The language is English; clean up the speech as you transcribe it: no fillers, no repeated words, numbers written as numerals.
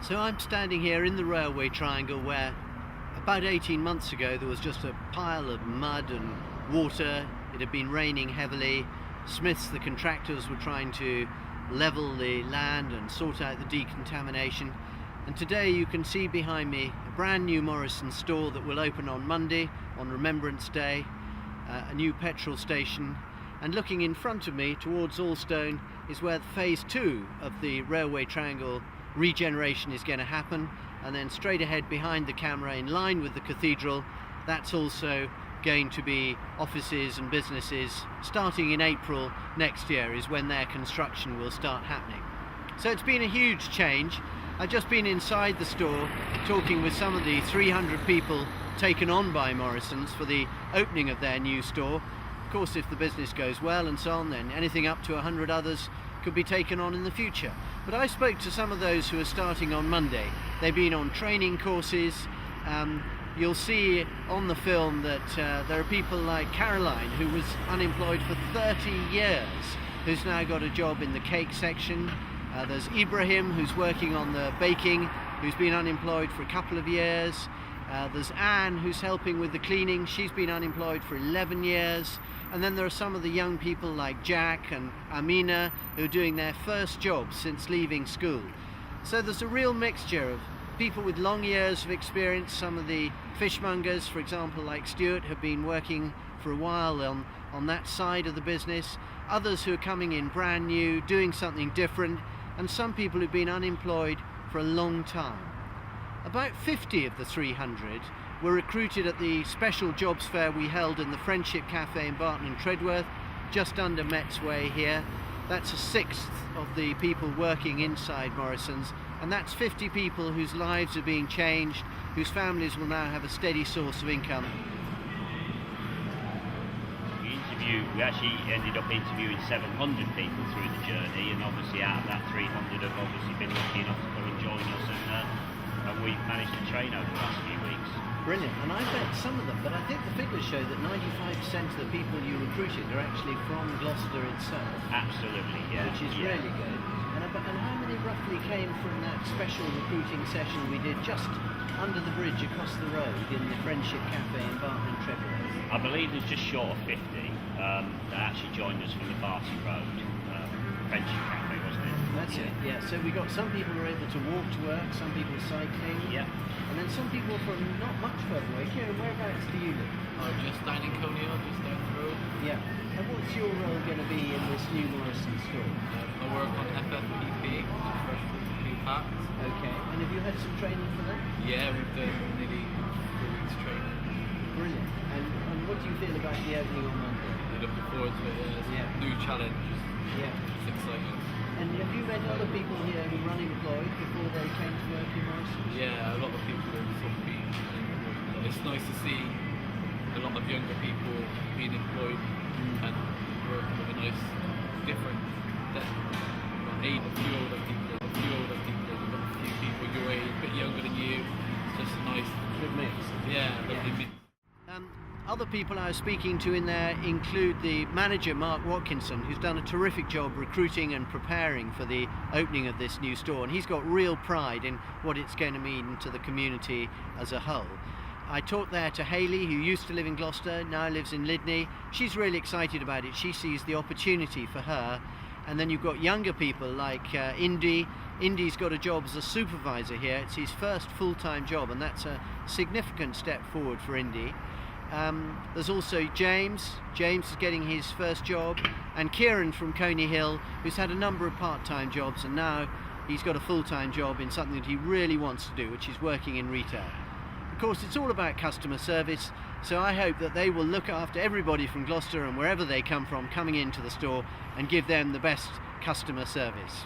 So I'm standing here in the railway triangle where about 18 months ago there was just a pile of mud and water. It had been raining heavily. Smiths, the contractors, were trying to level the land and sort out the decontamination. And today you can see behind me a brand new Morrison's store that will open on Monday, on Remembrance Day, a new petrol station. And looking in front of me towards Alstone is where phase 2 of the railway triangle regeneration is going to happen, and then straight ahead behind the camera in line with the cathedral, that's also going to be offices and businesses. Starting in April next year is when their construction will start happening. So it's been a huge change. I've just been inside the store talking with some of the 300 people taken on by Morrison's for the opening of their new store. Of course, if the business goes well and so on, then anything up to 100 others could be taken on in the future. But I spoke to some of those who are starting on Monday. They've been on training courses. You'll see on the film that there are people like Caroline, who was unemployed for 30 years, who's now got a job in the cake section. There's Ibrahim, who's working on the baking, who's been unemployed for a couple of years. There's Anne, who's helping with the cleaning. She's been unemployed for 11 years. And then there are some of the young people like Jack and Amina, who are doing their first job since leaving school. So there's a real mixture of people with long years of experience. Some of the fishmongers, for example, like Stuart, have been working for a while on that side of the business. Others who are coming in brand new, doing something different, and some people who've been unemployed for a long time. About 50 of the 300 were recruited at the special jobs fair we held in the Friendship Cafe in Barton and Treadworth, just under Metz Way here. That's a sixth of the people working inside Morrison's, and that's 50 people whose lives are being changed, whose families will now have a steady source of income. We actually ended up interviewing 700 people through the journey, and obviously out of that 300 have obviously been lucky enough to come and join us, and we've managed to train over the last few weeks. Brilliant, and I bet some of them, but I think the figures show that 95% of the people you recruited are actually from Gloucester itself. Absolutely, yeah. Which is really good. And how many roughly came from that special recruiting session we did just under the bridge across the road in the Friendship Cafe in Barton and Treadworth? I believe it was just short of 50 that actually joined us from the Barton Road Friendship Cafe, wasn't it? That's it, yeah. So we got some people who were able to walk to work, some people cycling. Yeah. And then some people from not much further away. Kieran, whereabouts do you live? Oh, just down in Coney, just down the road. Yeah. And what's your role going to be in this new Morrison store? I work on FFPP, Fresh Food Packs. Okay. And have you had some training for that? Yeah, we've done nearly 4 weeks training. Brilliant. And what do you feel about the opening on Monday? We're looking forward to it. It's a new challenge. Yeah. It's exciting. And have you met other people here who were unemployed before they came to work in Morrison? Yeah, a lot of people have sort of been unemployed. It's nice to see a lot of younger people being employed and working with a nice different age, a few older people, we've got a few people your age, a bit younger than you. It's just a nice Good mix. Yeah, lovely mix. Other people I was speaking to in there include the manager, Mark Watkinson, who's done a terrific job recruiting and preparing for the opening of this new store, and he's got real pride in what it's going to mean to the community as a whole. I talked there to Hayley, who used to live in Gloucester, now lives in Lydney. She's really excited about it. She sees the opportunity for her. And then you've got younger people like Indy. Indy's got a job as a supervisor here. It's his first full-time job, and that's a significant step forward for Indy. There's also James. James is getting his first job, and Kieran from Coney Hill, who's had a number of part-time jobs, and now he's got a full-time job in something that he really wants to do, which is working in retail. Of course, it's all about customer service, so I hope that they will look after everybody from Gloucester and wherever they come from coming into the store and give them the best customer service.